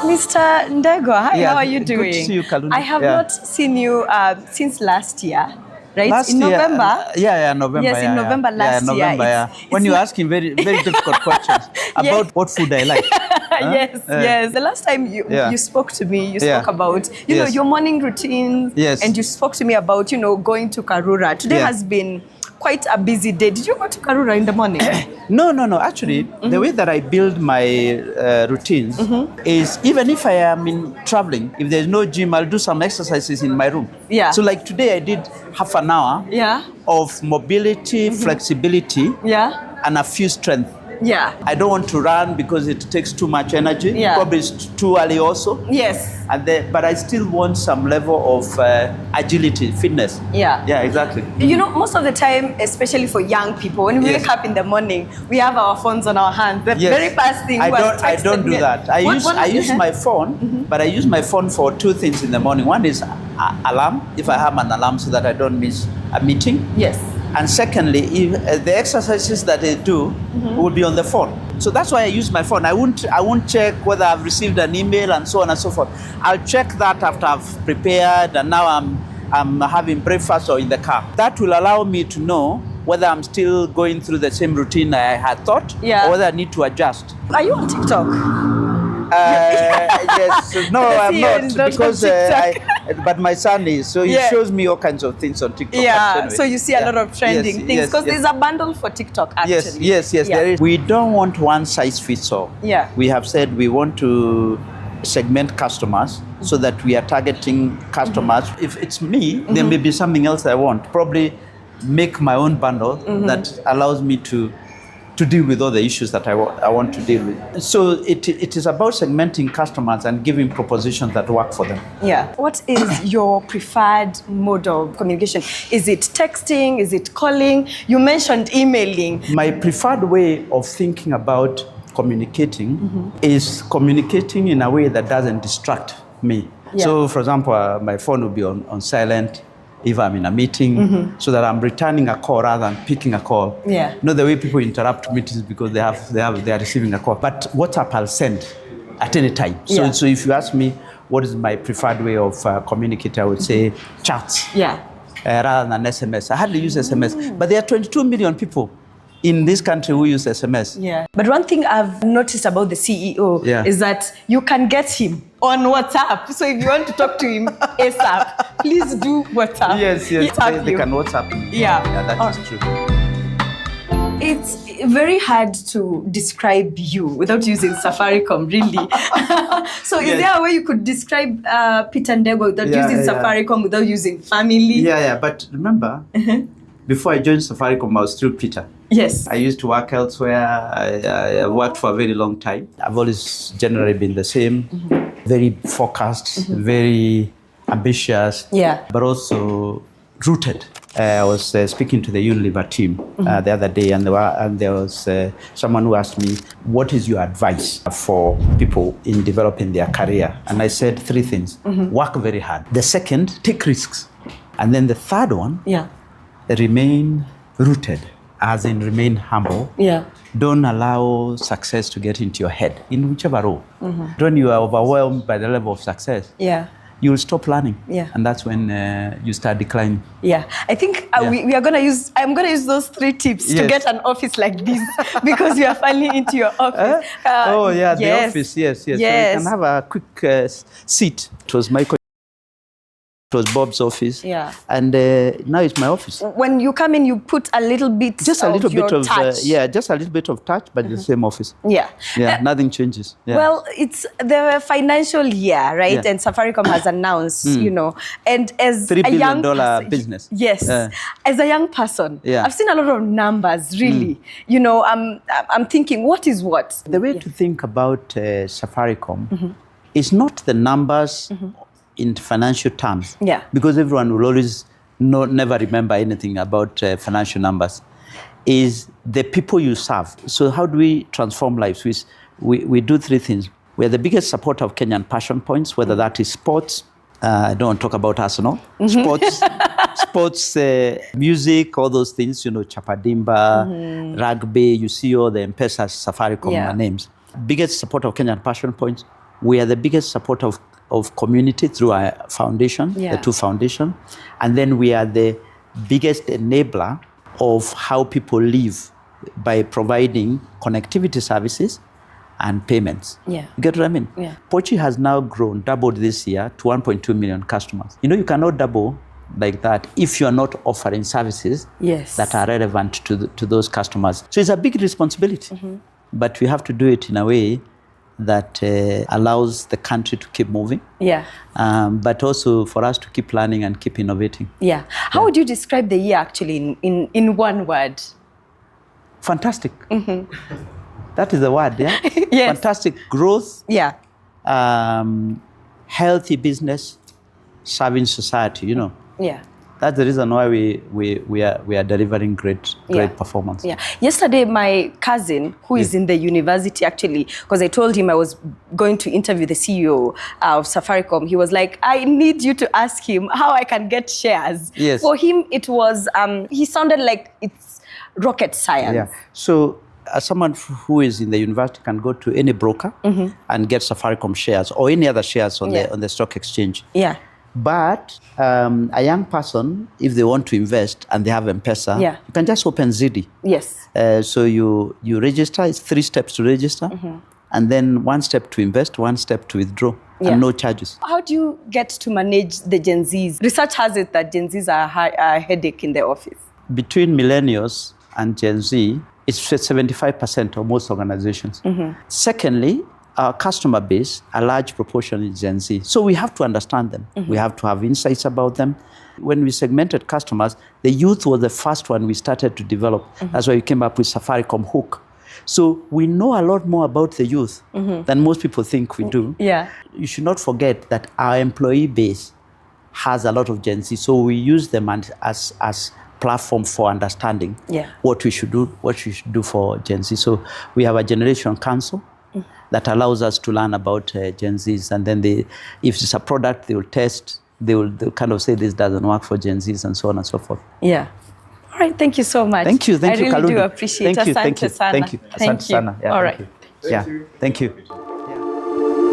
Mr. Ndegwa, hi, Yeah, how are you doing? good to see you, Kalondu. I have not seen you since last year, right? Last in year, November? November. Yes, in November last year. November, when you're asking very, very difficult questions about what food I like. Yes. The last time you spoke to me, you spoke about, know, your morning routines. Yes. And you spoke to me about, going to Karura. Today has been quite a busy day. Did you go to Karura in the morning? No. Actually, the way that I build my routines is even if I am traveling, if there's no gym, I'll do some exercises in my room. Yeah. So like today I did half an hour of mobility, flexibility, and a few strength. Yeah. I don't want to run because it takes too much energy. Yeah. Probably it's too early also. Yes. But I still want some level of agility, fitness. Yeah. Yeah, exactly. Most of the time, especially for young people, when we wake up in the morning, we have our phones on our hands. The very first thing I don't do that. I use my phone, but I use my phone for two things in the morning. One is alarm, if I have an alarm so that I don't miss a meeting. Yes. And secondly, if the exercises that I do will be on the phone. So that's why I use my phone. I won't check whether I've received an email and so on and so forth. I'll check that after I've prepared and now I'm having breakfast or in the car. That will allow me to know whether I'm still going through the same routine I had thought or whether I need to adjust. Are you on TikTok? Yes. No, I'm not because but my son is, so he shows me all kinds of things on TikTok. Yeah, anyway. So you see a lot of trending things because there's a bundle for TikTok actually. Yes, there is. We don't want one size fits all. Yeah. We have said we want to segment customers so that we are targeting customers. If it's me, there may be something else I want. Probably make my own bundle that allows me to deal with all the issues that I want to deal with. So it is about segmenting customers and giving propositions that work for them. Yeah. What is your preferred mode of communication? Is it texting? Is it calling? You mentioned emailing. My preferred way of thinking about communicating is communicating in a way that doesn't distract me. Yeah. So, for example, my phone will be on silent if I'm in a meeting, so that I'm returning a call rather than picking a call. Yeah. The way people interrupt meetings because they are receiving a call. But WhatsApp I'll send at any time. So if you ask me what is my preferred way of communicating, I would say chats. Yeah. Rather than SMS. I hardly use SMS, but there are 22 million people in this country who use SMS. Yeah. But one thing I've noticed about the CEO is that you can get him on WhatsApp. So if you want to talk to him ASAP, please do WhatsApp. Yes, they can WhatsApp me. Yeah. That is true. It's very hard to describe you without using Safaricom, really. So is there a way you could describe Peter Ndegwa without using Safaricom, without using family? Yeah. But remember, before I joined Safaricom, I was still Peter. Yes. I used to work elsewhere. I worked for a very long time. I've always generally been the same, very focused, very ambitious, but also rooted. I was speaking to the Unilever team the other day, and there was someone who asked me, what is your advice for people in developing their career? And I said three things. Work very hard. The second, take risks. And then the third one, remain rooted, as in remain humble. Yeah. Don't allow success to get into your head in whichever role. When you are overwhelmed by the level of success, you will stop learning. Yeah. And that's when you start declining. Yeah. I think we are gonna use, I'm gonna use those three tips to get an office like this because we are finally into your office. The office, yes. So you can have a quick seat. It was Bob's office. Yeah. And now it's my office. When you come in, you put a little bit just a little bit of touch. Just a little bit of touch, but the same office. Yeah. Nothing changes. Yeah. Well, it's the financial year, right? Yeah. And Safaricom has announced, and as $3 a young billion business. Yes. As a young person, I've seen a lot of numbers, really. I'm thinking, what is what? The way to think about Safaricom is not the numbers in financial terms. Yeah. Because everyone will always never remember anything about financial numbers. Is the people you serve. So how do we transform lives? We do three things. We're the biggest supporter of Kenyan passion points, whether that is sports. I don't want to talk about Arsenal. Sports, music, all those things, Chapadimba, rugby, you see all the Mpasho Safaricom names. Biggest supporter of Kenyan passion points, We are the biggest supporter of community through our foundation, the two foundation. And then we are the biggest enabler of how people live by providing connectivity services and payments. Yeah. You get what I mean? Yeah. Pochi has now doubled this year to 1.2 million customers. You cannot double like that if you are not offering services that are relevant to those customers. So it's a big responsibility, but we have to do it in a way that allows the country to keep moving. Yeah. But also for us to keep learning and keep innovating. Yeah. How would you describe the year actually in one word? Fantastic. That is the word, yeah? Yes. Fantastic growth. Yeah. Healthy business, serving society, Yeah. That's the reason why we are delivering great performance. Yeah. Yesterday, my cousin, who is in the university actually, because I told him I was going to interview the CEO of Safaricom, he was like, I need you to ask him how I can get shares. Yes. For him, it was, he sounded like it's rocket science. Yeah. So as someone who is in the university can go to any broker and get Safaricom shares or any other shares on the stock exchange. Yeah. But a young person, if they want to invest and they have Mpesa, you can just open ZD. Yes. So you register, it's 3 steps to register, and then 1 step to invest, 1 step to withdraw, and no charges. How do you get to manage the Gen Zs? Research has it that Gen Zs are a headache in the office. Between millennials and Gen Z, it's 75% of most organizations. Secondly, our customer base, a large proportion is Gen Z. So we have to understand them. We have to have insights about them. When we segmented customers, the youth was the first one we started to develop. That's why we came up with Safaricom Hook. So we know a lot more about the youth than most people think we do. Yeah. You should not forget that our employee base has a lot of Gen Z. So we use them as platform for understanding what we should do for Gen Z. So we have a generation council that allows us to learn about Gen Zs, and then if it's a product, they will test. They'll kind of say this doesn't work for Gen Zs, and so on and so forth. Yeah. All right. Thank you so much. Thank you. I really Kalundu. do appreciate it. Thank you. Thank you. Asante sana. Yeah, All right. Thank you.